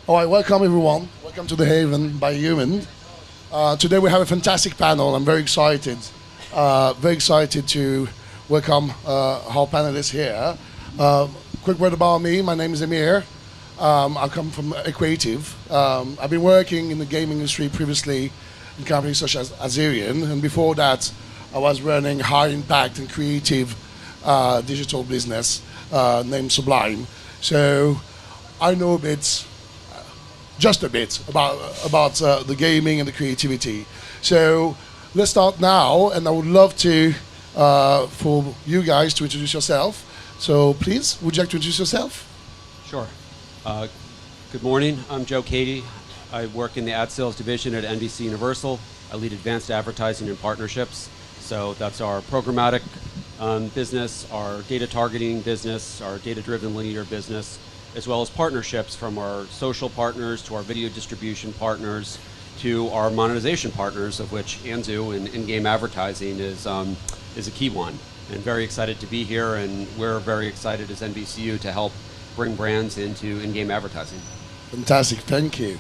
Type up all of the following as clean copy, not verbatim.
All right, welcome everyone. Welcome to the Haven by Human. Today we have a fantastic panel. I'm very excited to welcome our panelists here. Quick word about me. My name is Amir. I come from a creative. I've been working in the game industry previously in companies such as Azerion, and before that, I was running high impact and creative digital business named Sublime. So I know a bit, just a bit, about the gaming and the creativity. So let's start now, and I would love to for you guys to introduce yourself. So please, would you like to introduce yourself? Sure. Good morning. I'm Joe Cady. I work in the ad sales division at NBC Universal. I lead advanced advertising and partnerships. So that's our programmatic business, our data targeting business, our data-driven linear business, as well as partnerships from our social partners to our video distribution partners to our monetization partners, of which Anzu and in-game advertising is a key one. And very excited to be here, and we're very excited as NBCU to help bring brands into in-game advertising. Fantastic, thank you.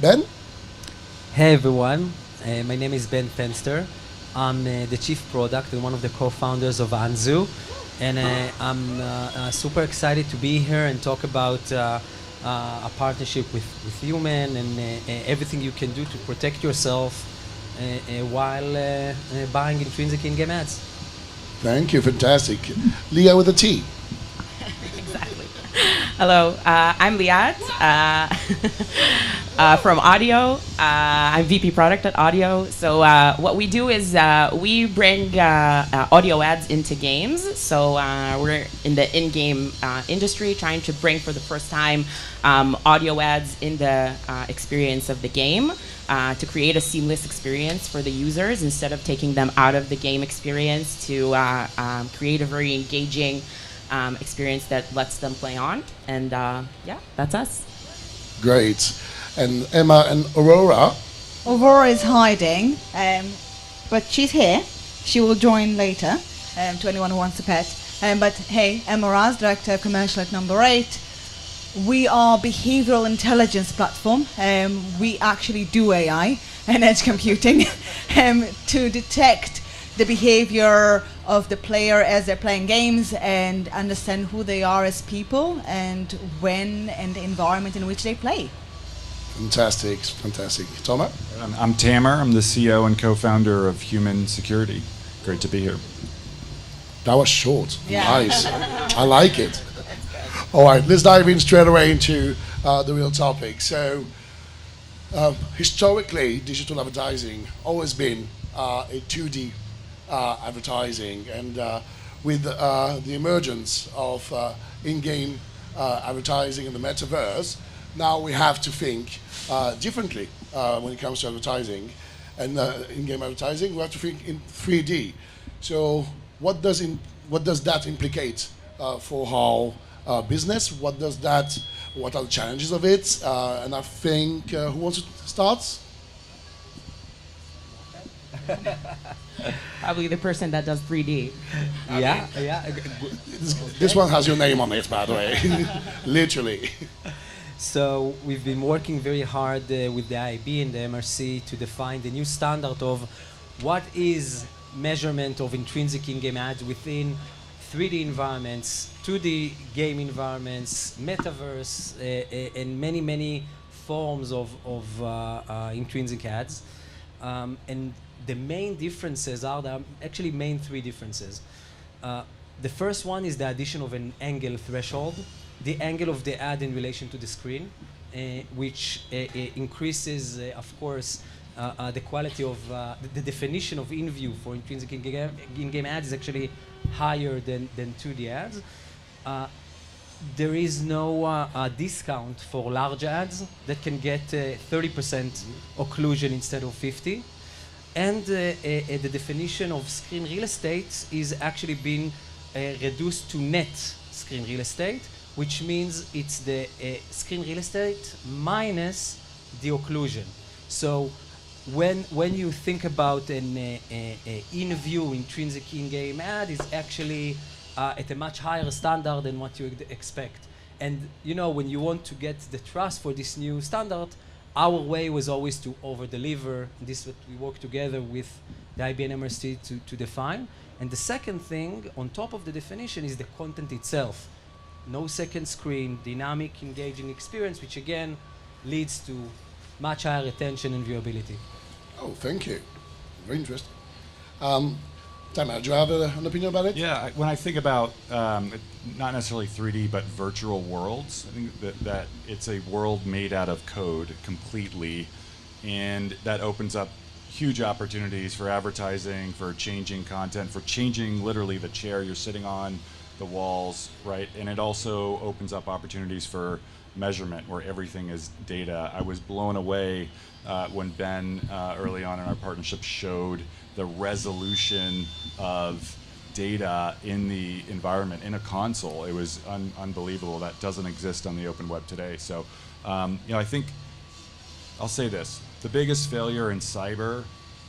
Ben? Hey everyone, my name is Ben Fenster. I'm the chief product and one of the co-founders of Anzu, and I'm super excited to be here and talk about a partnership with Human and everything you can do to protect yourself while buying intrinsic in-game ads. Thank you, fantastic. Leah with a T. Exactly. Hello, I'm Liat from Audio. I'm VP Product at Audio. So what we do is we bring audio ads into games. So we're in the in-game industry trying to bring for the first time audio ads in the experience of the game. To create a seamless experience for the users instead of taking them out of the game experience to create a very engaging experience that lets them play on. And yeah, that's us. Great. And Emma and Aurora. Aurora is hiding, but she's here. She will join later to anyone who wants to pet. But hey, Emma Raz, Director of Commercial at Number 8. We are behavioral intelligence platform. We actually do AI and edge computing to detect the behavior of the player as they're playing games and understand who they are as people and when and the environment in which they play. Fantastic, fantastic. Thomas? I'm Tamer. I'm the CEO and co-founder of Human Security. Great to be here. That was short. Yeah. Nice. I like it. All right, let's dive in straight away into the real topic. So, historically, digital advertising always been a 2D advertising, and with the emergence of in-game advertising in the Metaverse, now we have to think differently when it comes to advertising. And in-game advertising, we have to think in 3D. So, what does that implicate for our business? What are the challenges of it? And I think, who wants to start? Probably the person that does 3D. Yeah. This one has your name on it, by the way. Literally. So we've been working very hard with the IB and the MRC to define the new standard of what is measurement of intrinsic in-game ads within 3D environments, 2D game environments, Metaverse, and many forms of intrinsic ads. And the main differences are, there are actually main three differences. The first one is the addition of an angle threshold, the angle of the ad in relation to the screen, which increases, of course, the quality of the definition of in-view for intrinsic in-game ads is actually higher than 2D ads. There is no discount for large ads that can get 30% occlusion instead of 50. And the definition of screen real estate is actually being reduced to net screen real estate, which means it's the screen real estate minus the occlusion. So when you think about an in-view intrinsic in-game ad, it's actually at a much higher standard than what you would expect. And you know, when you want to get the trust for this new standard, our way was always to over-deliver. This is what we work together with the IBM MRC to define. And the second thing, on top of the definition, is the content itself. No second screen, dynamic, engaging experience, which again leads to much higher attention and viewability. Oh, thank you. Very interesting. Tamara, do you have an opinion about it? Yeah, when I think about not necessarily 3D, but virtual worlds, I think that it's a world made out of code completely, and that opens up huge opportunities for advertising, for changing content, for changing literally the chair you're sitting on, the walls, right? And it also opens up opportunities for measurement where everything is data. I was blown away when Ben early on in our partnership showed the resolution of data in the environment in a console. It was unbelievable. That doesn't exist on the open web today. So, I think I'll say this: the biggest failure in cyber,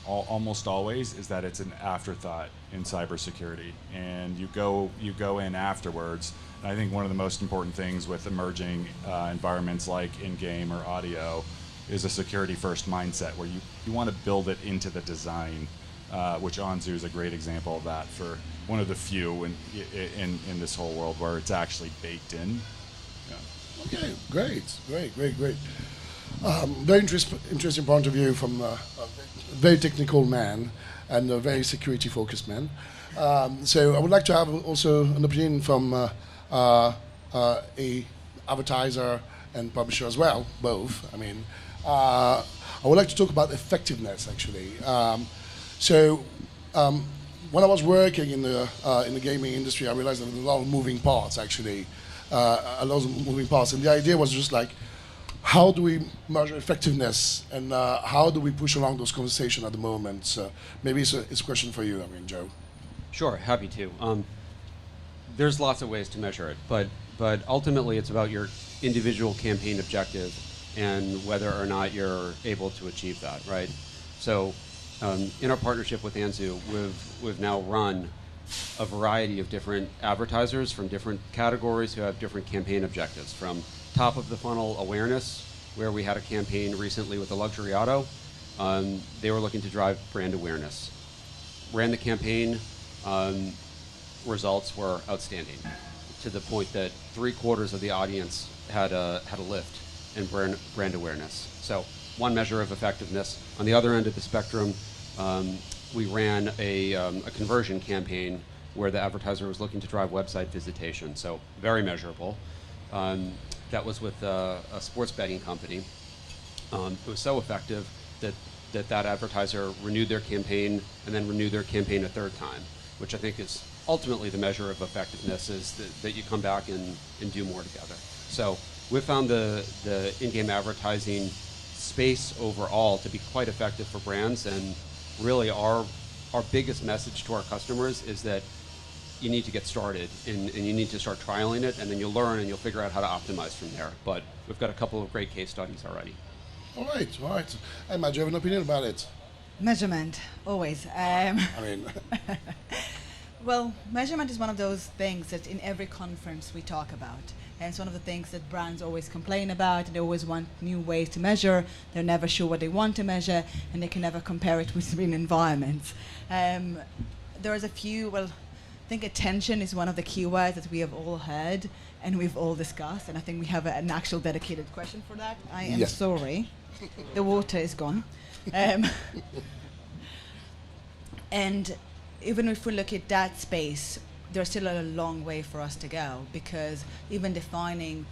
almost always, is that it's an afterthought in cybersecurity, and you go in afterwards. And I think one of the most important things with emerging environments like in-game or audio is a security-first mindset, where you want to build it into the design, which Anzu is a great example of that, for one of the few in this whole world where it's actually baked in. Yeah. Okay, great. Very interesting point of view from a very technical man and a very security-focused man. So I would like to have also an opinion from a advertiser and publisher as well, both. I mean, I would like to talk about effectiveness, actually. When I was working in the gaming industry, I realized that there were a lot of moving parts, actually, and the idea was just like, how do we measure effectiveness, and how do we push along those conversations at the moment? So maybe it's a question for you, Joe. Sure, happy to. There's lots of ways to measure it, but ultimately it's about your individual campaign objective and whether or not you're able to achieve that, right? So in our partnership with Anzu, we've now run a variety of different advertisers from different categories who have different campaign objectives, from top of the funnel awareness, where we had a campaign recently with a luxury auto. They were looking to drive brand awareness. Ran the campaign, results were outstanding, to the point that 3/4 of the audience had a lift in brand awareness. So one measure of effectiveness. On the other end of the spectrum, we ran a conversion campaign where the advertiser was looking to drive website visitation, so very measurable. That was with a sports betting company. It was so effective that advertiser renewed their campaign and then renewed their campaign a third time, which I think is ultimately the measure of effectiveness, is that you come back and do more together. So we've found the in-game advertising space overall to be quite effective for brands, and really our biggest message to our customers is that you need to get started and you need to start trialing it, and then you'll learn and you'll figure out how to optimize from there. But we've got a couple of great case studies already. All right. Hey, Matt, do you have an opinion about it? Measurement, always. Well, measurement is one of those things that in every conference we talk about. And it's one of the things that brands always complain about. They always want new ways to measure. They're never sure what they want to measure, and they can never compare it between environments. There is a few, I think attention is one of the keywords that we have all heard and we've all discussed, and I think we have an actual dedicated question for that. I am sorry. The water is gone. And even if we look at that space, there's still a long way for us to go, because even defining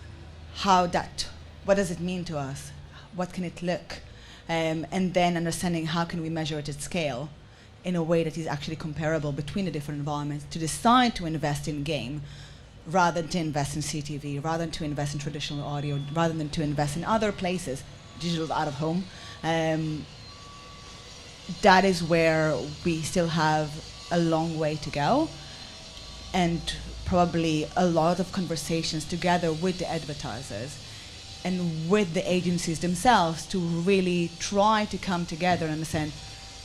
what does it mean to us, what can it look, and then understanding how can we measure it at scale in a way that is actually comparable between the different environments, to decide to invest in game rather than to invest in CTV, rather than to invest in traditional audio, rather than to invest in other places, digital out of home. That is where we still have a long way to go, and probably a lot of conversations together with the advertisers and with the agencies themselves to really try to come together and understand,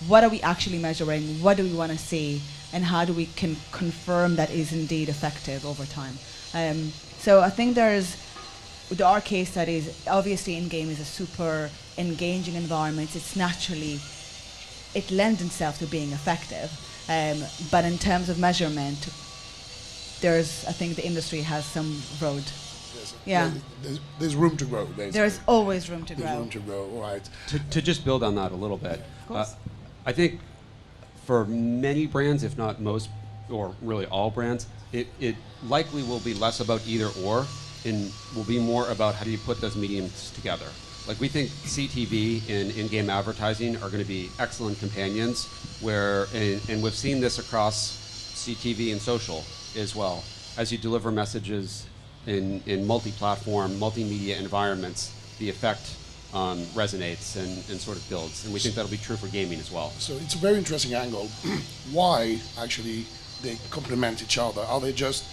what are we actually measuring, what do we want to see, and how do we can confirm that is indeed effective over time. So I think there are case studies. Obviously, in-game is a super engaging environment. It's naturally, it lends itself to being effective. But in terms of measurement, I think the industry has some road. Yeah. There's room to grow, basically. There's always room to grow. There's room to grow, right. To just build on that a little bit, Of course. I think for many brands, if not most, or really all brands, it likely will be less about either or, and will be more about how do you put those mediums together. Like, we think CTV and in-game advertising are going to be excellent companions, and we've seen this across CTV and social as well. As you deliver messages in multi-platform, multimedia environments, the effect resonates and sort of builds. And we think that'll be true for gaming as well. So it's a very interesting angle. Why, actually, they complement each other? Are they just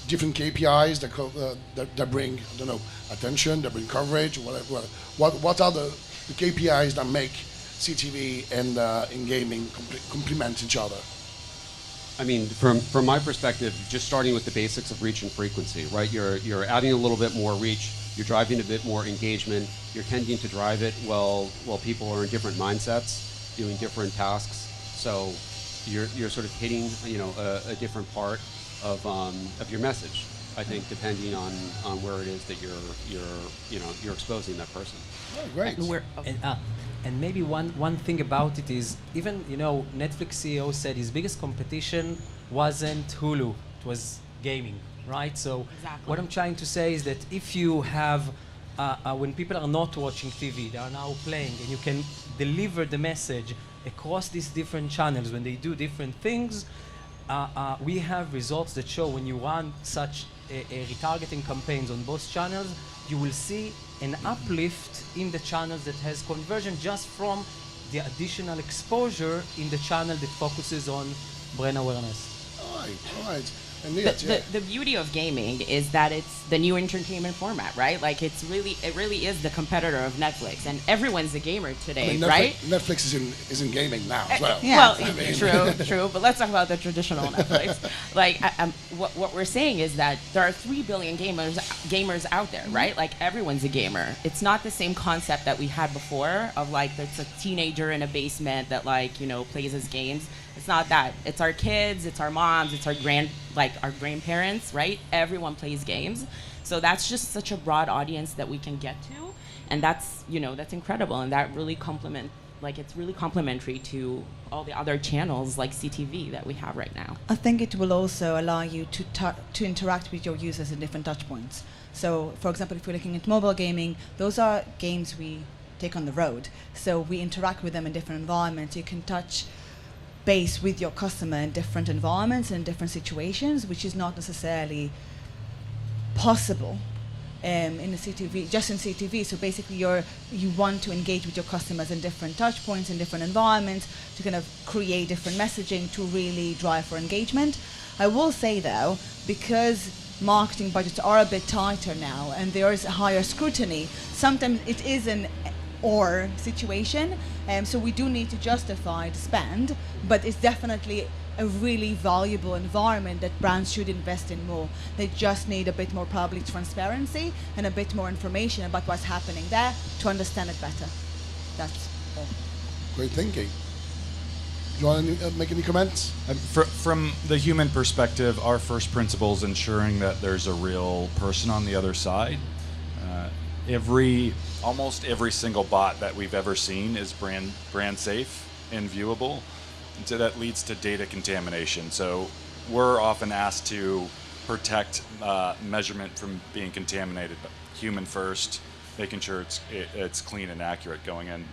different KPIs that bring, I don't know, attention, that bring coverage, whatever? What are the KPIs that make CTV and in gaming complement each other? I mean, from my perspective, just starting with the basics of reach and frequency, right? You're adding a little bit more reach, you're driving a bit more engagement, you're tending to drive it while people are in different mindsets, doing different tasks. So you're sort of hitting, a different part of your message, I think, depending on where it is that you're exposing that person. Oh, great. And maybe one thing about it is, even Netflix CEO said his biggest competition wasn't Hulu, it was gaming, right? So Exactly. what I'm trying to say is that if you have when people are not watching TV, they are now playing, and you can deliver the message across these different channels when they do different things, we have results that show when you run such a retargeting campaigns on both channels, you will see an uplift in the channels that has conversion just from the additional exposure in the channel that focuses on brand awareness. All right. And The beauty of gaming is that it's the new entertainment format, right? Like, it really is the competitor of Netflix, and everyone's a gamer today, right? Netflix is in gaming now as well. Yeah. Well, true. But let's talk about the traditional Netflix. Like, what we're saying is that there are 3 billion gamers out there, right? Like, everyone's a gamer. It's not the same concept that we had before of like it's a teenager in a basement that plays his games. It's not that. It's our kids, it's our moms, it's our grandparents, right? Everyone plays games. So that's just such a broad audience that we can get to, and that's incredible, and that really it's really complementary to all the other channels like CTV that we have right now. I think it will also allow you to interact with your users in different touch points. So, for example, if we're looking at mobile gaming, those are games we take on the road. So we interact with them in different environments. You can touch base with your customer in different environments and different situations, which is not necessarily possible in the CTV, just in CTV. So basically you want to engage with your customers in different touch points, in different environments, to kind of create different messaging to really drive for engagement. I will say though, because marketing budgets are a bit tighter now and there is a higher scrutiny, sometimes it is an or situation, so we do need to justify the spend, but it's definitely a really valuable environment that brands should invest in more. They just need a bit more probably transparency and a bit more information about what's happening there to understand it better. That's all. Great thinking. Do you want to make any comments? From the human perspective, our first principle is ensuring that there's a real person on the other side. Almost every single bot that we've ever seen is brand safe and viewable. And so that leads to data contamination. So we're often asked to protect measurement from being contaminated, but human first, making sure it's clean and accurate going in.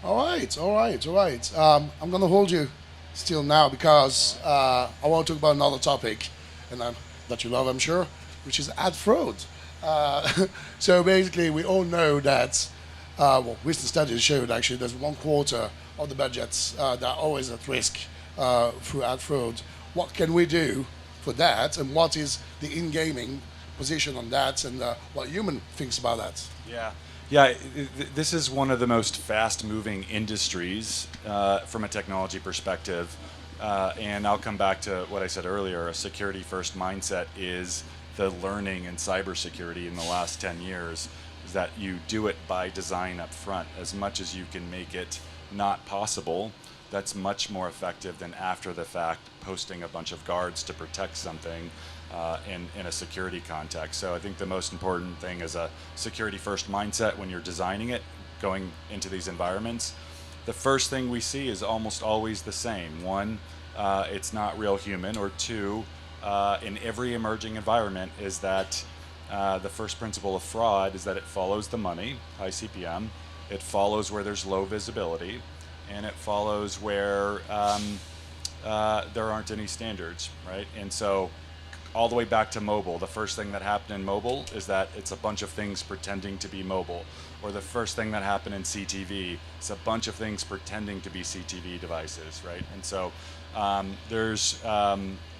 All right. I'm going to hold you still now because I want to talk about another topic, and that you love, I'm sure, which is ad fraud. So basically, we all know that, recent studies showed actually there's 1/4 of the budgets that are always at risk through ad fraud. What can we do for that, and what is the in-gaming position on that, and what human thinks about that? Yeah. This is one of the most fast-moving industries from a technology perspective. And I'll come back to what I said earlier. A security-first mindset is the learning in cybersecurity in the last 10 years, is that you do it by design up front. As much as you can make it not possible, that's much more effective than after the fact posting a bunch of guards to protect something in a security context. So I think the most important thing is a security-first mindset when you're designing it, going into these environments. The first thing we see is almost always the same. One, it's not real human, or two, in every emerging environment is that the first principle of fraud is that it follows the money, high CPM, it follows where there's low visibility, and it follows where there aren't any standards, right? And so all the way back to mobile, the first thing that happened in mobile is that it's a bunch of things pretending to be mobile. Or the first thing that happened in CTV is a bunch of things pretending to be CTV devices, right? And so there's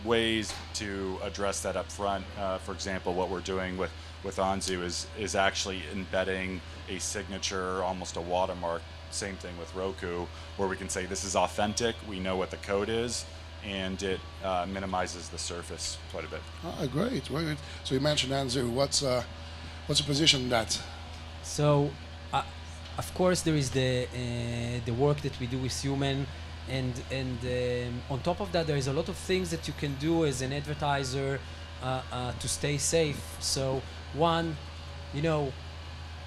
ways to address that up front. For example, what we're doing with Anzu is actually embedding a signature, almost a watermark, same thing with Roku, where we can say this is authentic, we know what the code is, and it minimizes the surface quite a bit. Ah, great, great. So you mentioned Anzu. What's the position in that? So, of course, there is the work that we do with human, and on top of that, there is a lot of things that you can do as an advertiser to stay safe. So, one,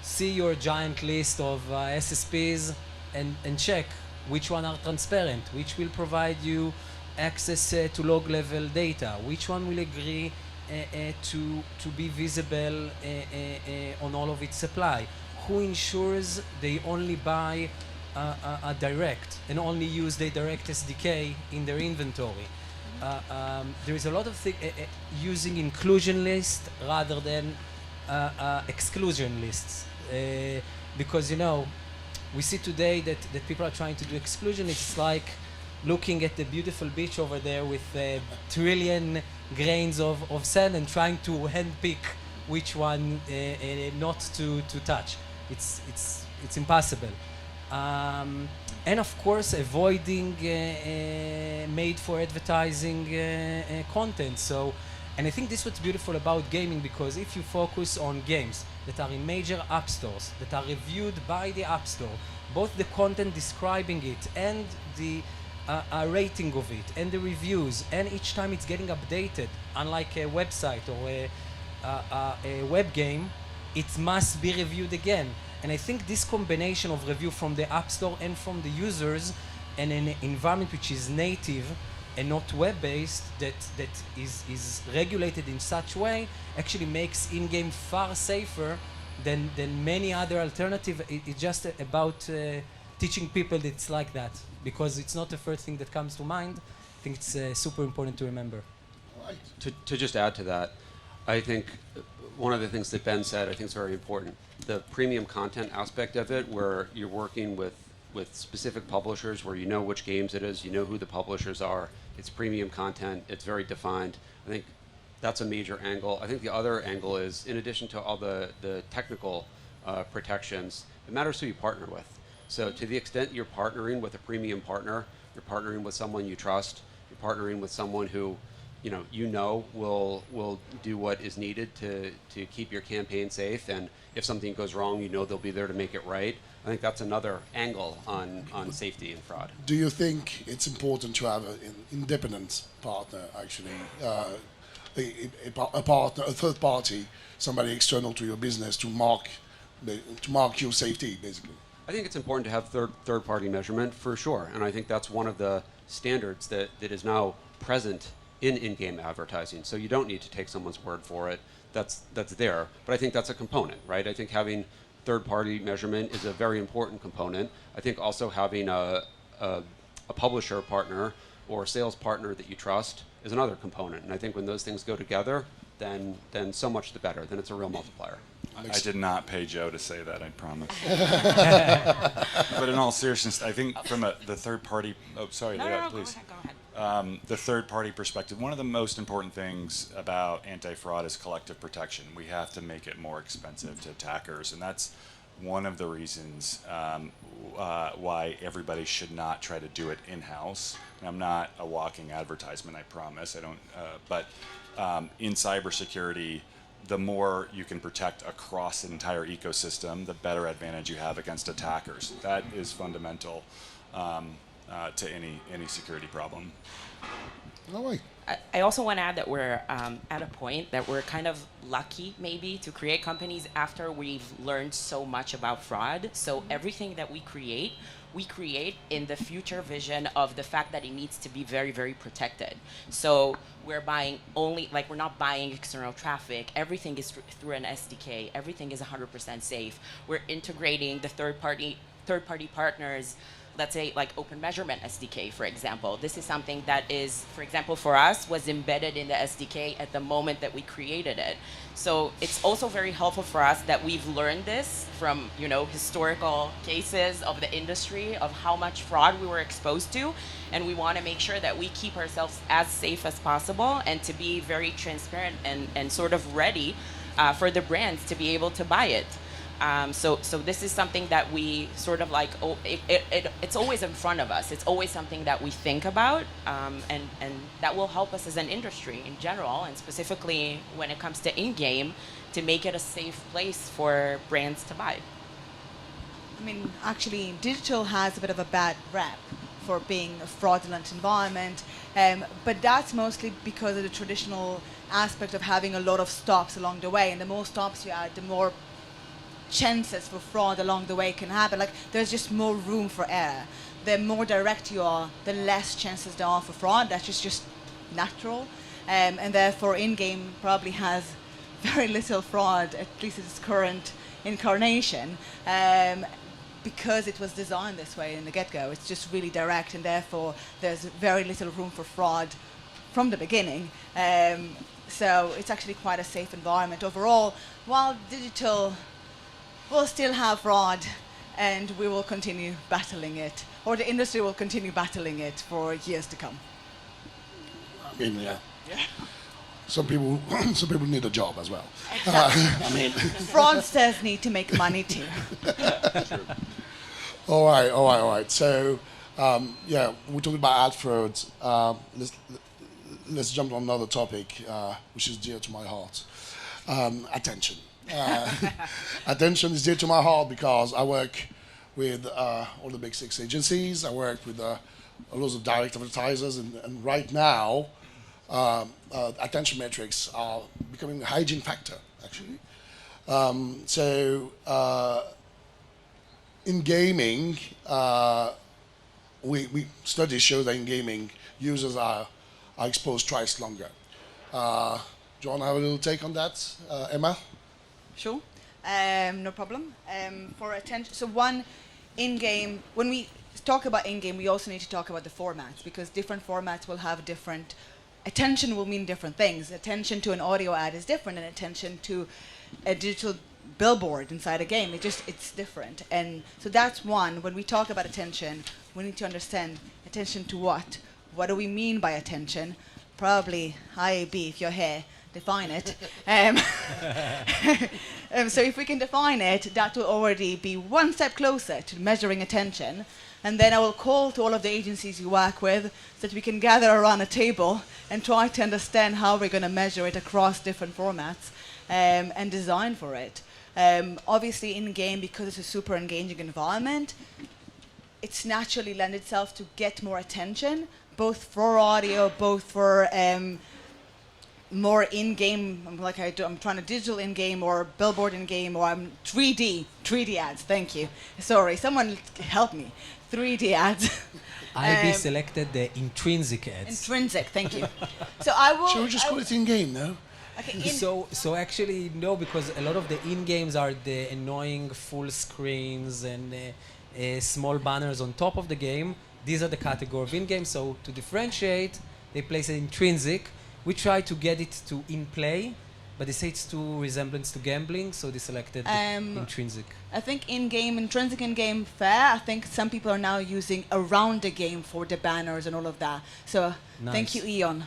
see your giant list of SSPs and check which one are transparent, which will provide you access to log-level data, which one will agree to be visible on all of its supply, who ensures they only buy a direct and only use the direct SDK in their inventory. There is a lot of using inclusion lists rather than exclusion lists, because we see today that people are trying to do exclusion. It's like looking at the beautiful beach over there with a trillion grains of sand and trying to handpick which one not to touch. It's impossible. And of course, avoiding made for advertising content. So, and I think this is what's beautiful about gaming, because if you focus on games that are in major app stores, that are reviewed by the app store, both the content describing it and the rating of it and the reviews, and each time it's getting updated, unlike a website or a web game, it must be reviewed again. And I think this combination of review from the app store and from the users, and an environment which is native and not web-based, that is regulated in such way, actually makes in-game far safer than many other alternatives. It's just about teaching people that it's like that, because it's not the first thing that comes to mind. I think it's super important to remember. Right. To just add to that, I think one of the things that Ben said, I think is very important. The premium content aspect of it, where you're working with specific publishers, where you know which games it is, you know who the publishers are, it's premium content, it's very defined. I think that's a major angle. I think the other angle is, in addition to all the technical protections, it matters who you partner with. So to the extent you're partnering with a premium partner, you're partnering with someone you trust, you're partnering with someone who will do what is needed to keep your campaign safe, and if something goes wrong, they'll be there to make it right. I think that's another angle on safety and fraud. Do you think it's important to have an independent partner, actually, a partner, a third party, somebody external to your business to mark your safety, basically? I think it's important to have third-party measurement for sure, and I think that's one of the standards that is now present in-game advertising. So you don't need to take someone's word for it. That's there, but I think that's a component, right? I think having third-party measurement is a very important component. I think also having a publisher partner or sales partner that you trust is another component, and I think when those things go together, then so much the better. Then it's a real multiplier. I did not pay Joe to say that, I promise. But in all seriousness, I think from the third party, please. Go ahead. The third party perspective, one of the most important things about anti-fraud is collective protection. We have to make it more expensive to attackers, and that's one of the reasons why everybody should not try to do it in-house. And I'm not a walking advertisement, I promise. I don't. But in cybersecurity, the more you can protect across an entire ecosystem, the better advantage you have against attackers. That is fundamental to any security problem. No way. I also want to add that we're at a point that we're kind of lucky, maybe, to create companies after we've learned so much about fraud. So everything that we create in the future vision of the fact that it needs to be very, very protected. So we're buying we're not buying external traffic. Everything is through an SDK. Everything is 100% safe. We're integrating the third-party partners. Let's say like Open Measurement SDK, for example. This is something that is, for example, for us, was embedded in the SDK at the moment that we created it. So it's also very helpful for us that we've learned this from, historical cases of the industry of how much fraud we were exposed to. And we want to make sure that we keep ourselves as safe as possible and to be very transparent and sort of ready for the brands to be able to buy it. So this is something that we sort of like, it's always in front of us. It's always something that we think about, and that will help us as an industry in general, and specifically when it comes to in-game, to make it a safe place for brands to buy. I mean, actually, digital has a bit of a bad rep for being a fraudulent environment, but that's mostly because of the traditional aspect of having a lot of stops along the way, and the more stops you add, the more chances for fraud along the way can happen. Like, there's just more room for error. The more direct you are, the less chances there are for fraud. That's just natural, and therefore in-game probably has very little fraud, at least in its current incarnation, because it was designed this way in the get-go. It's just really direct, and therefore there's very little room for fraud from the beginning. So it's actually quite a safe environment overall, while digital will still have fraud, and we will continue battling it, or the industry will continue battling it for years to come. I mean, yeah. Some people need a job as well. Exactly. Fraudsters need to make money too. All right. So, we're talking about ad fraud. Let's jump on another topic, which is dear to my heart. Attention. Attention is dear to my heart because I work with all the big 6 agencies. I work with lots of direct advertisers, and right now, attention metrics are becoming a hygiene factor, actually. In gaming, we studies show that in gaming, users are exposed twice longer. Do you want to have a little take on that, Emma? Sure, no problem. For attention, so one in-game, when we talk about in-game, we also need to talk about the formats, because different formats will have different, attention will mean different things. Attention to an audio ad is different than attention to a digital billboard inside a game. It's different. And so that's one. When we talk about attention, we need to understand attention to what? What do we mean by attention? Probably IAB, if you're here, define it. So if we can define it, that will already be one step closer to measuring attention. And then I will call to all of the agencies you work with so that we can gather around a table and try to understand how we're going to measure it across different formats, and design for it. Obviously in-game, because it's a super engaging environment, it's naturally lend itself to get more attention, both for audio, both for more in-game, like I'm trying to digital in-game or billboard in-game, or I'm 3D ads, thank you. Sorry, someone help me. 3D ads. IB selected the intrinsic ads. Intrinsic, thank you. So I will... Should we just call it in-game, no? Okay, So actually, no, because a lot of the in-games are the annoying full screens and small banners on top of the game. These are the category of in-game, so to differentiate, they place it intrinsic. We try to get it to in-play, but they say it's too resemblance to gambling, so they selected intrinsic. I think in-game, intrinsic in-game, fair. I think some people are now using around the game for the banners and all of that. So Nice. Thank you, Eon.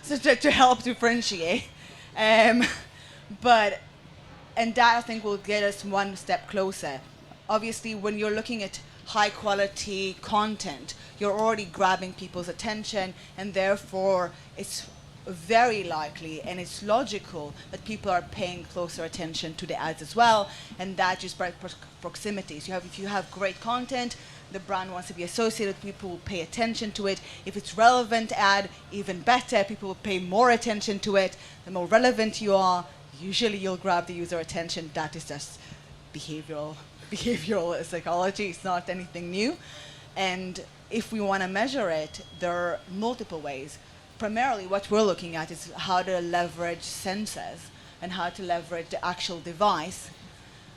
So to help differentiate. But And that, I think, will get us one step closer. Obviously, when you're looking at high quality content, you're already grabbing people's attention, and therefore it's very likely and it's logical that people are paying closer attention to the ads as well, and that just by proximity. So if you have great content, the brand wants to be associated, people will pay attention to it. If it's relevant ad, even better, people will pay more attention to it. The more relevant you are, usually you'll grab the user attention. That is just behavioral psychology. It's not anything new. And if we want to measure it, there are multiple ways. Primarily what we're looking at is how to leverage sensors and how to leverage the actual device.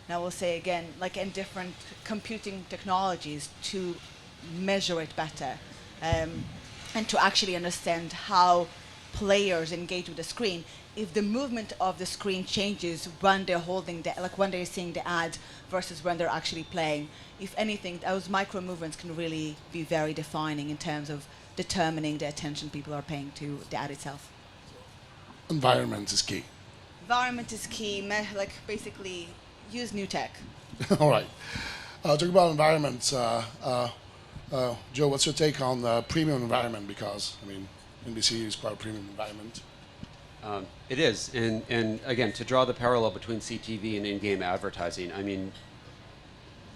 Now we'll say again, like in different computing technologies, to measure it better, and to actually understand how players engage with the screen. If the movement of the screen changes when they're holding when they're seeing the ad versus when they're actually playing, if anything, those micro movements can really be very defining in terms of determining the attention people are paying to the ad itself. Environment is key. Environment is key. Basically, use new tech. All right. Talking about environments, Joe, what's your take on premium environment? Because, I mean, NBC is quite a premium environment. It is, and again, to draw the parallel between CTV and in-game advertising, I mean,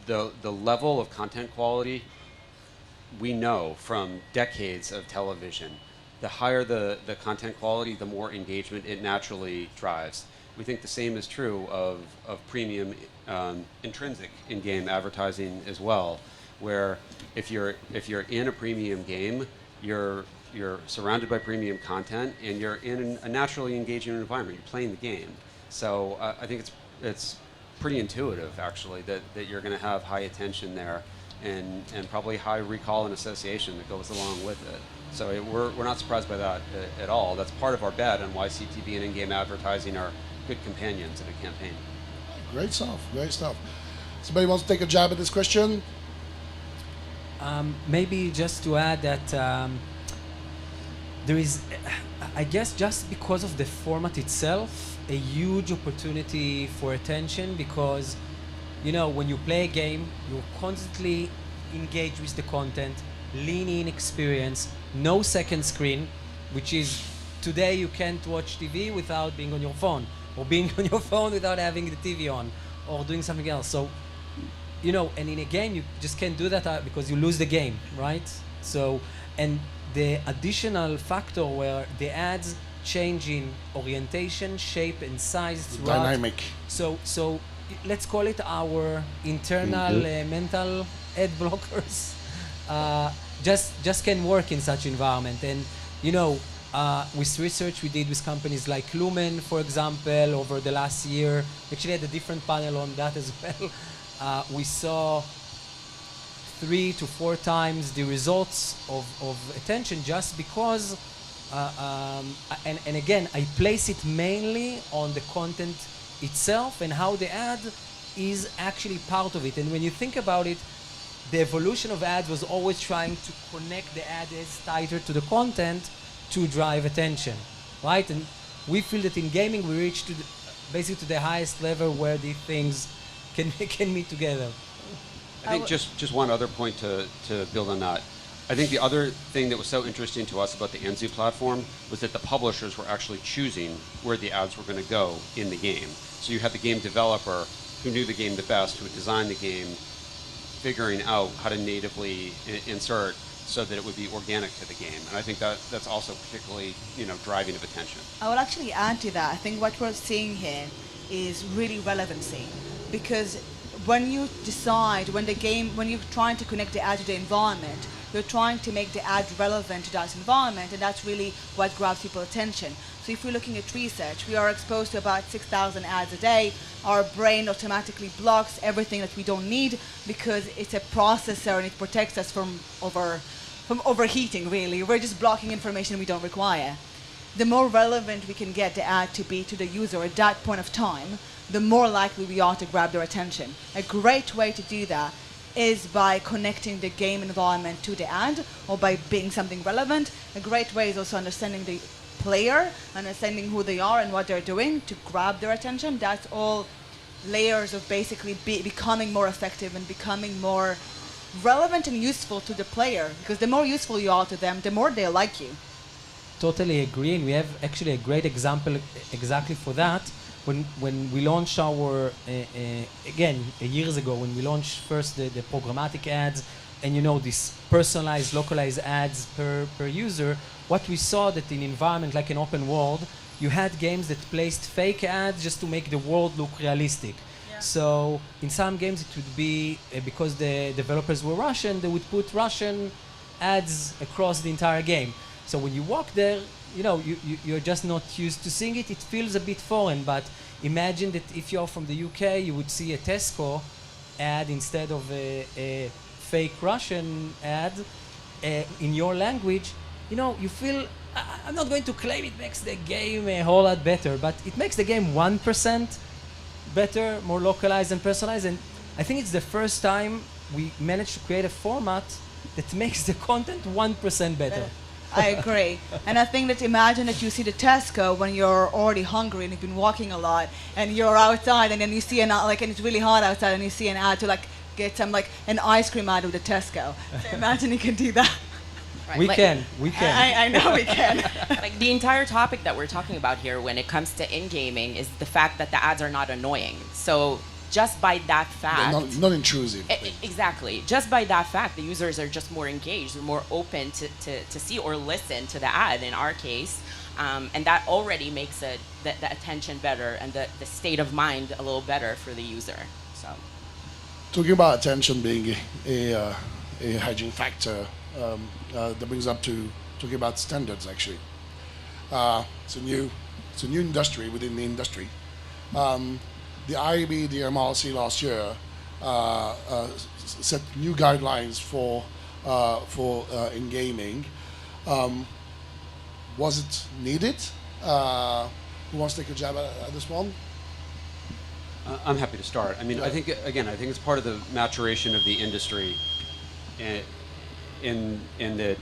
the level of content quality we know from decades of television, the higher the content quality, the more engagement it naturally drives. We think the same is true of premium intrinsic in-game advertising as well, where if you're in a premium game, you're surrounded by premium content and you're in a naturally engaging environment. You're playing the game. So I think it's pretty intuitive actually that you're going to have high attention there and probably high recall and association that goes along with it. So we're not surprised by that at all. That's part of our bet on why CTV and in-game advertising are good companions in a campaign. Great stuff, great stuff. Somebody wants to take a jab at this question? Maybe just to add that there is, I guess, just because of the format itself, a huge opportunity for attention, because, you know, when you play a game, you're constantly engaged with the content, lean-in experience, no second screen, which is, today you can't watch TV without being on your phone, or being on your phone without having the TV on, or doing something else. So, you know, and in a game, you just can't do that because you lose the game, right? So, and the additional factor where the ads change in orientation, shape, and size throughout. Dynamic. So let's call it our internal mental ad blockers. Just can work in such environment. And, you know, with research we did with companies like Lumen, for example, over the last year, actually had a different panel on that as well. We saw 3 to 4 times the results of attention just because, and again, I place it mainly on the content itself and how the ad is actually part of it. And when you think about it, the evolution of ads was always trying to connect the ad as tighter to the content to drive attention, right? And we feel that in gaming we reach to basically to the highest level where these things can meet together. I think just one other point to build on that. I think the other thing that was so interesting to us about the Anzu platform was that the publishers were actually choosing where the ads were going to go in the game. So you had the game developer who knew the game the best, who had designed the game, figuring out how to natively insert so that it would be organic to the game. And I think that's also particularly, you know, driving of attention. I would actually add to that. I think what we're seeing here is really relevancy, because when you decide, when you're trying to connect the ad to the environment, you're trying to make the ad relevant to that environment, and that's really what grabs people's attention. So if we're looking at research, we are exposed to about 6,000 ads a day. Our brain automatically blocks everything that we don't need because it's a processor and it protects us from overheating, really. We're just blocking information we don't require. The more relevant we can get the ad to be to the user at that point of time, the more likely we are to grab their attention. A great way to do that is by connecting the game environment to the ad, or by being something relevant. A great way is also understanding the player, understanding who they are and what they're doing to grab their attention. That's all layers of basically becoming more effective and becoming more relevant and useful to the player. Because the more useful you are to them, the more they like you. Totally agree, and we have actually a great example exactly for that. When we launched our, again, years ago, when we launched first the programmatic ads, and these personalized, localized ads per user, what we saw that in environment like an open world, you had games that placed fake ads just to make the world look realistic. Yeah. So in some games it would be, because the developers were Russian, they would put Russian ads across the entire game. So when you walk there, you're just not used to seeing it. It feels a bit foreign, but imagine that if you're from the UK, you would see a Tesco ad instead of a fake Russian ad in your language. You feel, I'm not going to claim it makes the game a whole lot better, but it makes the game 1% better, more localized and personalized. And I think it's the first time we managed to create a format that makes the content 1% better. I agree. And I think that imagine that you see the Tesco when you're already hungry and you've been walking a lot and you're outside and then you see and it's really hot outside and you see an ad to get some an ice cream out of the Tesco. So imagine you can do that. Right. We can. I know we can. The entire topic that we're talking about here when it comes to in-gaming is the fact that the ads are not annoying. So just by that fact... Not intrusive. Exactly. Just by that fact, the users are just more engaged, they're more open to see or listen to the ad in our case. And that already makes the attention better and the state of mind a little better for the user. So, talking about attention being a hedging factor, that brings up to talking about standards actually. It's a new industry within the industry. The IAB, the MRC last year set new guidelines for in gaming. Was it needed? Who wants to take a jab at this one? I'm happy to start. I mean, I think it's part of the maturation of the industry, in that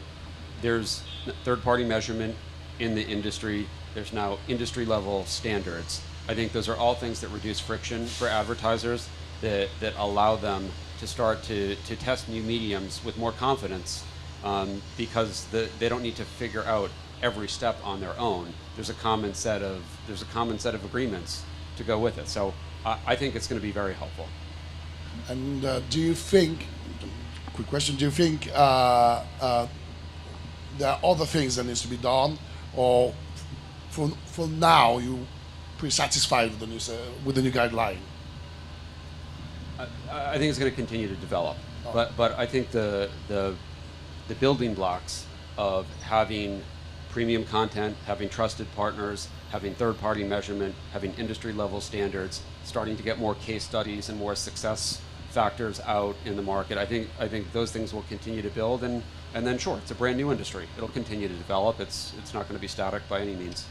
there's third-party measurement in the industry. There's now industry-level standards. I think those are all things that reduce friction for advertisers, that allow them to start to test new mediums with more confidence, because they don't need to figure out every step on their own. There's a common set of agreements to go with it. So I think it's going to be very helpful. And do you think? Quick question: do you think there are other things that needs to be done, or for now you pretty satisfied with the new guideline? I think it's going to continue to develop, but I think the building blocks of having premium content, having trusted partners, having third-party measurement, having industry-level standards, starting to get more case studies and more success factors out in the market. I think those things will continue to build, and then sure, it's a brand new industry. It'll continue to develop. It's not going to be static by any means.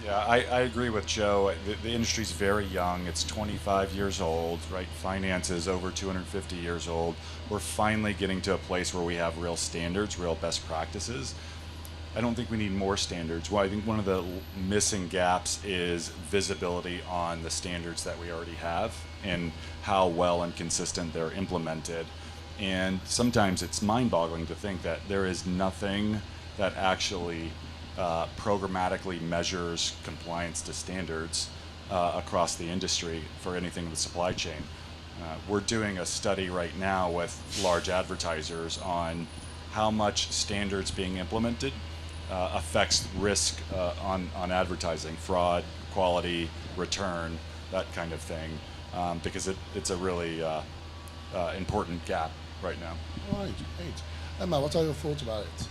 Yeah, I agree with Joe. The industry's very young. It's 25 years old, right? Finance is over 250 years old. We're finally getting to a place where we have real standards, real best practices. I don't think we need more standards. Well, I think one of the missing gaps is visibility on the standards that we already have and how well and consistent they're implemented. And sometimes it's mind-boggling to think that there is nothing that actually programmatically measures compliance to standards across the industry for anything in the supply chain. We're doing a study right now with large advertisers on how much standards being implemented affects risk on advertising, fraud, quality, return, that kind of thing, because it's a really important gap right now. All right, great. Emma, what are your thoughts about it?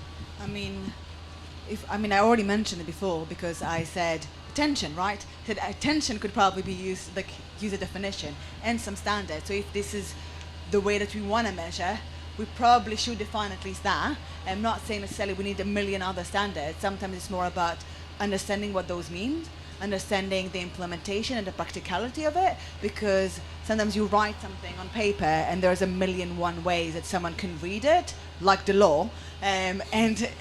I already mentioned it before because I said attention, right? That attention could probably be used, use a definition and some standards. So if this is the way that we want to measure, we probably should define at least that. I'm not saying necessarily we need a million other standards. Sometimes it's more about understanding what those mean. understanding the implementation and the practicality of it, because sometimes you write something on paper and there's a million one ways that someone can read it, like the law, and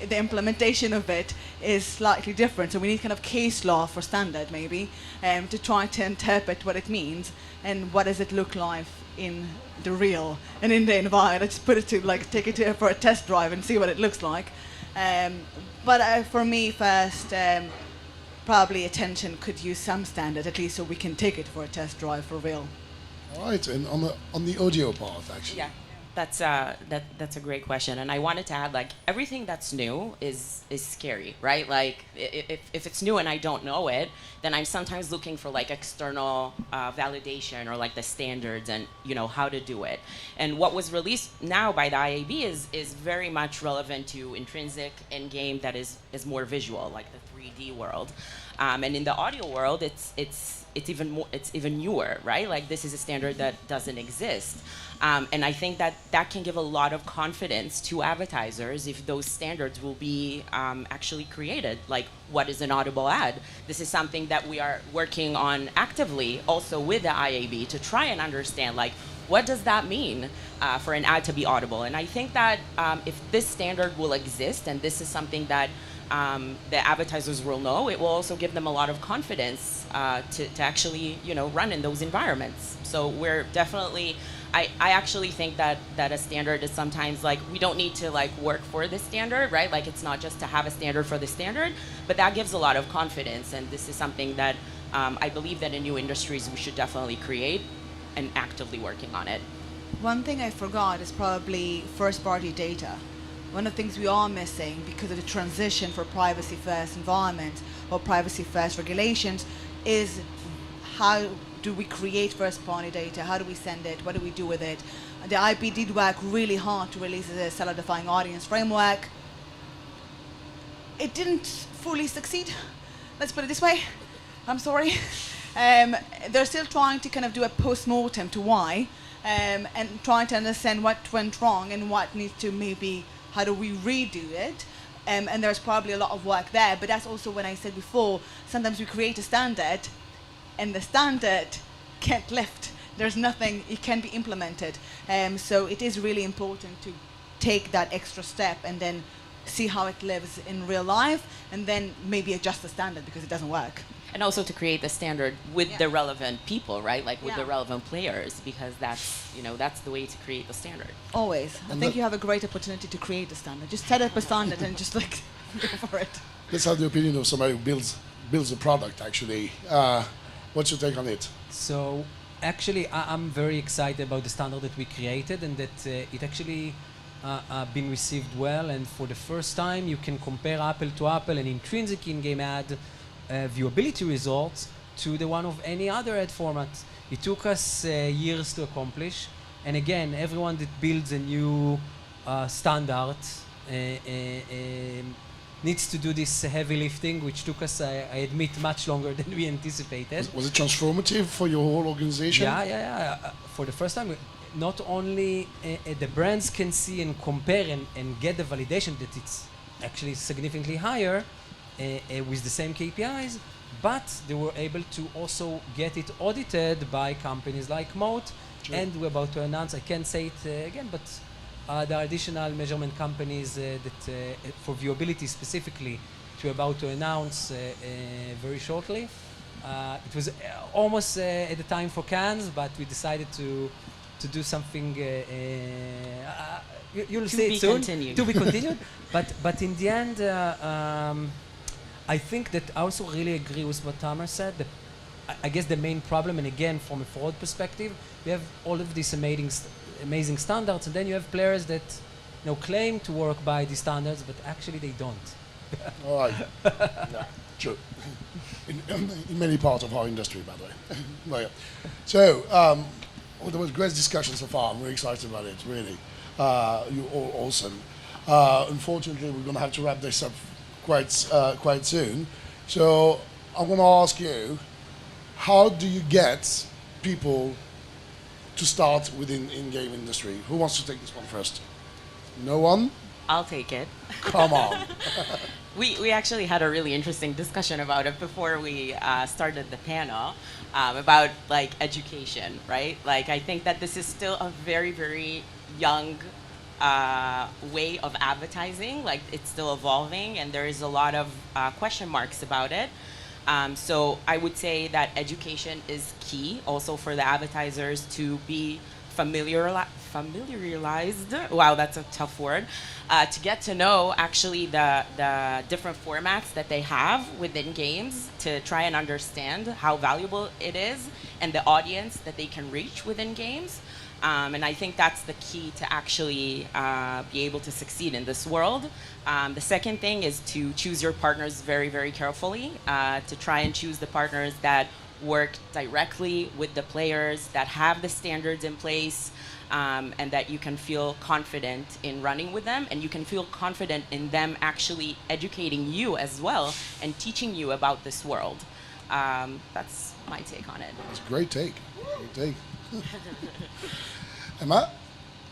the implementation of it is slightly different. So we need kind of case law for standard maybe, to try to interpret what it means and what does it look like in the real and in the environment. I just put it to like take it to for a test drive and see what it looks like. But for me first, probably attention could use some standard at least so we can take it for a test drive for real. All right, and on the audio part, actually. Yeah, that's a great question, and I wanted to add, like, everything that's new is scary, right? Like, if it's new and I don't know it, then I'm sometimes looking for like external validation or like the standards and how to do it. And what was released now by the IAB is very much relevant to intrinsic in-game that is more visual, like the 3D world. And in the audio world, it's even newer, right? Like this is a standard that doesn't exist. And I think that can give a lot of confidence to advertisers if those standards will be actually created. Like, what is an audible ad? This is something that we are working on actively also with the IAB to try and understand, like, what does that mean for an ad to be audible? And I think that if this standard will exist, and this is something that the advertisers will know, it will also give them a lot of confidence to actually run in those environments. So we're definitely, I actually think that a standard is sometimes like, we don't need to like work for the standard, right? Like it's not just to have a standard for the standard, but that gives a lot of confidence. And this is something that I believe that in new industries we should definitely create and actively working on it. One thing I forgot is probably first-party data. One of the things we are missing because of the transition for privacy-first environment or privacy-first regulations is how do we create first-party data? How do we send it? What do we do with it? The IP did work really hard to release a seller-defined audience framework. It didn't fully succeed. Let's put it this way. I'm sorry. They're still trying to kind of do a post-mortem to why, and trying to understand what went wrong and what needs to maybe, how do we redo it? And there's probably a lot of work there, but that's also when I said before, sometimes we create a standard and the standard can't lift. There's nothing, it can't be implemented. So it is really important to take that extra step and then see how it lives in real life and then maybe adjust the standard because it doesn't work. And also to create the standard with the relevant people, right? Like with the relevant players, because that's the way to create the standard. Always. I think you have a great opportunity to create the standard. Just set up a standard and just like go for it. Let's have the opinion of somebody who builds a product, actually. What's your take on it? So actually, I'm very excited about the standard that we created and that it actually been received well. And for the first time, you can compare apple to apple and intrinsic in-game ad viewability results to the one of any other ad format. It took us years to accomplish, and again, everyone that builds a new standard needs to do this heavy lifting, which took us, I admit, much longer than we anticipated. Was it transformative for your whole organization? Yeah. For the first time, not only the brands can see and compare and get the validation that it's actually significantly higher, with the same KPIs, but they were able to also get it audited by companies like Moat. Sure. And we're about to announce, I can't say it again, but there are additional measurement companies that for viewability specifically, which we're about to announce very shortly. It was almost at the time for Cannes, but we decided to do something. You'll see it soon. To be continued. But in the end, I think that I also really agree with what Tamer said. That I guess the main problem, and again from a fraud perspective, we have all of these amazing standards, and then you have players that claim to work by these standards, but actually they don't. All right. Yeah, true. In many parts of our industry, by the way. Well, yeah. So there was great discussion so far. I'm really excited about it. Really, you're all awesome. Unfortunately, we're going to have to wrap this up quite soon. So I'm going to ask you, how do you get people to start within in-game industry? Who wants to take this one first? No one? I'll take it. Come on. we actually had a really interesting discussion about it before we started the panel about like education, right? Like I think that this is still a very, very young way of advertising. Like it's still evolving, and there is a lot of question marks about it. So I would say that education is key also for the advertisers to be familiarized, wow, that's a tough word, to get to know actually the different formats that they have within games, to try and understand how valuable it is and the audience that they can reach within games. And I think that's the key to actually be able to succeed in this world. The second thing is to choose your partners very, very carefully, to try and choose the partners that work directly with the players, that have the standards in place, and that you can feel confident in running with them, and you can feel confident in them actually educating you as well and teaching you about this world. That's my take on it. It's a great take. Great take. Emma?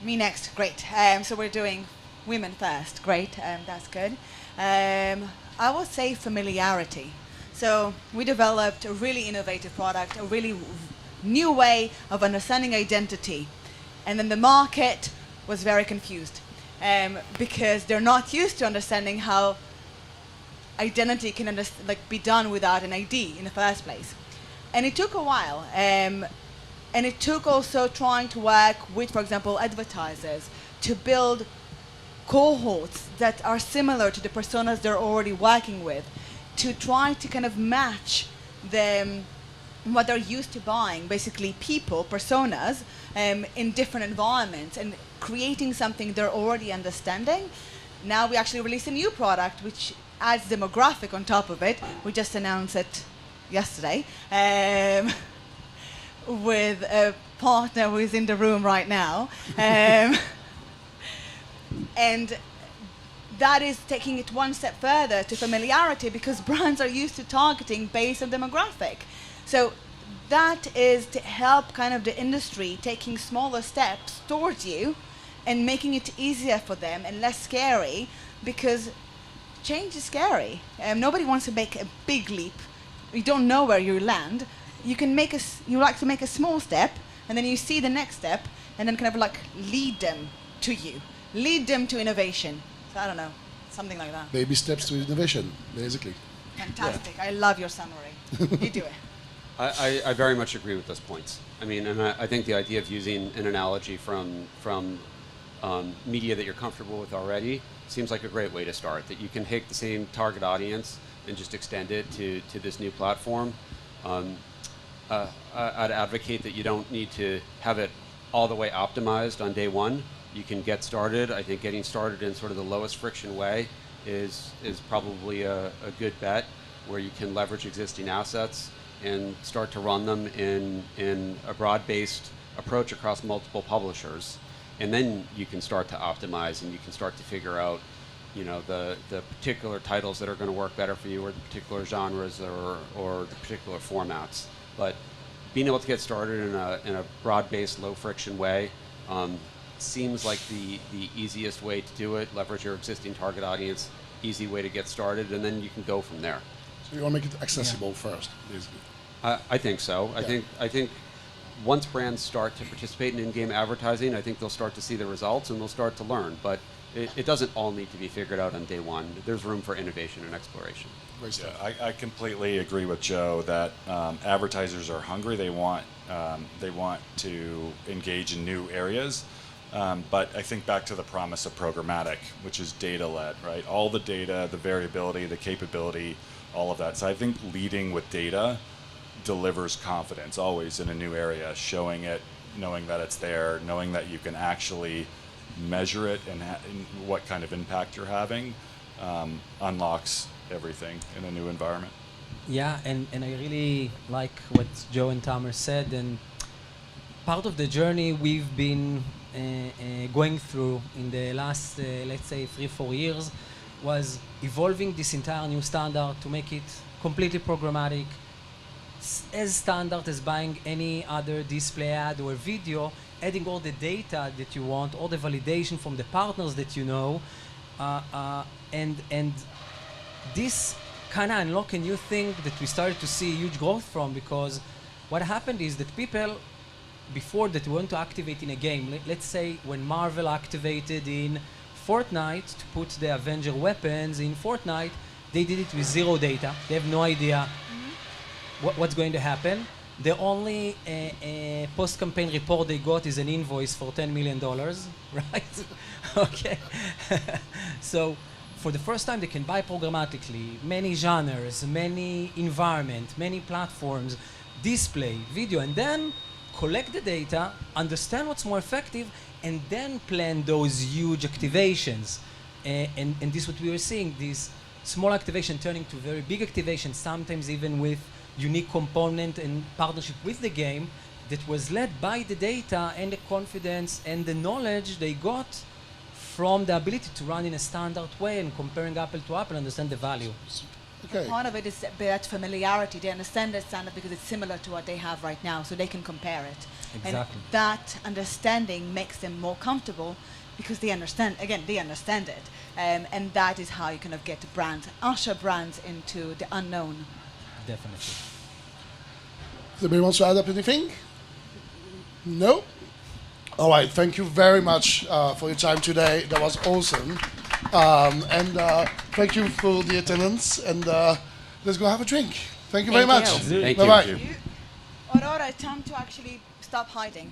Me next, great. So we're doing women first, great, that's good. I would say familiarity. So we developed a really innovative product, a really new way of understanding identity. And then the market was very confused because they're not used to understanding how identity can be done without an ID in the first place. And it took a while. And it took also trying to work with, for example, advertisers to build cohorts that are similar to the personas they're already working with, to try to kind of match them what they're used to buying, basically people, personas, in different environments, and creating something they're already understanding. Now we actually released a new product which adds demographic on top of it. We just announced it yesterday with a partner who is in the room right now. And that is taking it one step further to familiarity, because brands are used to targeting based on demographic. So that is to help kind of the industry taking smaller steps towards you and making it easier for them and less scary, because change is scary. Nobody wants to make a big leap. You don't know where you land. You can make you like to make a small step, and then you see the next step, and then kind of like lead them to you, lead them to innovation. So I don't know, something like that. Baby steps to innovation, basically. Fantastic. I love your summary. You do it. I very much agree with those points. I mean, and I think the idea of using an analogy from media that you're comfortable with already seems like a great way to start. That you can take the same target audience and just extend it to this new platform. I'd advocate that you don't need to have it all the way optimized on day one. You can get started. I think getting started in sort of the lowest friction way is probably a good bet, where you can leverage existing assets and start to run them in a broad-based approach across multiple publishers. And then you can start to optimize, and you can start to figure out, you know, the particular titles that are going to work better for you, or the particular genres, or the particular formats. But being able to get started in a broad-based, low-friction way seems like the easiest way to do it. Leverage your existing target audience, easy way to get started, and then you can go from there. So you want to make it accessible first, basically. I think so. Yeah. I think once brands start to participate in in-game advertising, I think they'll start to see the results and they'll start to learn. But it doesn't all need to be figured out on day one. There's room for innovation and exploration. Great stuff. Yeah, I completely agree with Joe that advertisers are hungry. They want to engage in new areas. But I think back to the promise of programmatic, which is data-led, right? All the data, the variability, the capability, all of that. So I think leading with data delivers confidence always in a new area, showing it, knowing that it's there, knowing that you can actually measure it and what kind of impact you're having, unlocks everything in a new environment. Yeah, and I really like what Joe and Tamer said, and part of the journey we've been going through in the last, let's say, 3-4 years was evolving this entire new standard to make it completely programmatic, as standard as buying any other display ad or video, adding all the data that you want, all the validation from the partners that you know, and this kind of unlock a new thing that we started to see huge growth from, because what happened is that people before that want to activate in a game, let's say when Marvel activated in Fortnite to put the Avenger weapons in Fortnite, they did it with zero data. They have no idea what's going to happen. The only post-campaign report they got is an invoice for $10 million, right? Okay. So for the first time, they can buy programmatically, many genres, many environments, many platforms, display, video, and then collect the data, understand what's more effective, and then plan those huge activations. And this is what we were seeing, these small activation turning to very big activations, sometimes even with unique component and partnership with the game that was led by the data and the confidence and the knowledge they got from the ability to run in a standard way and comparing apple to apple, understand the value. Okay. Part of it is that familiarity. They understand the standard because it's similar to what they have right now, so they can compare it. Exactly. And that understanding makes them more comfortable because they understand, again, they understand it. And that is how you kind of get brands, usher brands into the unknown. Definitely. Does anybody want to add up anything? No? All right, thank you very much for your time today. That was awesome. And thank you for the attendance. And let's go have a drink. Thank you very much. Thank you. Bye-bye. Aurora, it's time to actually stop hiding.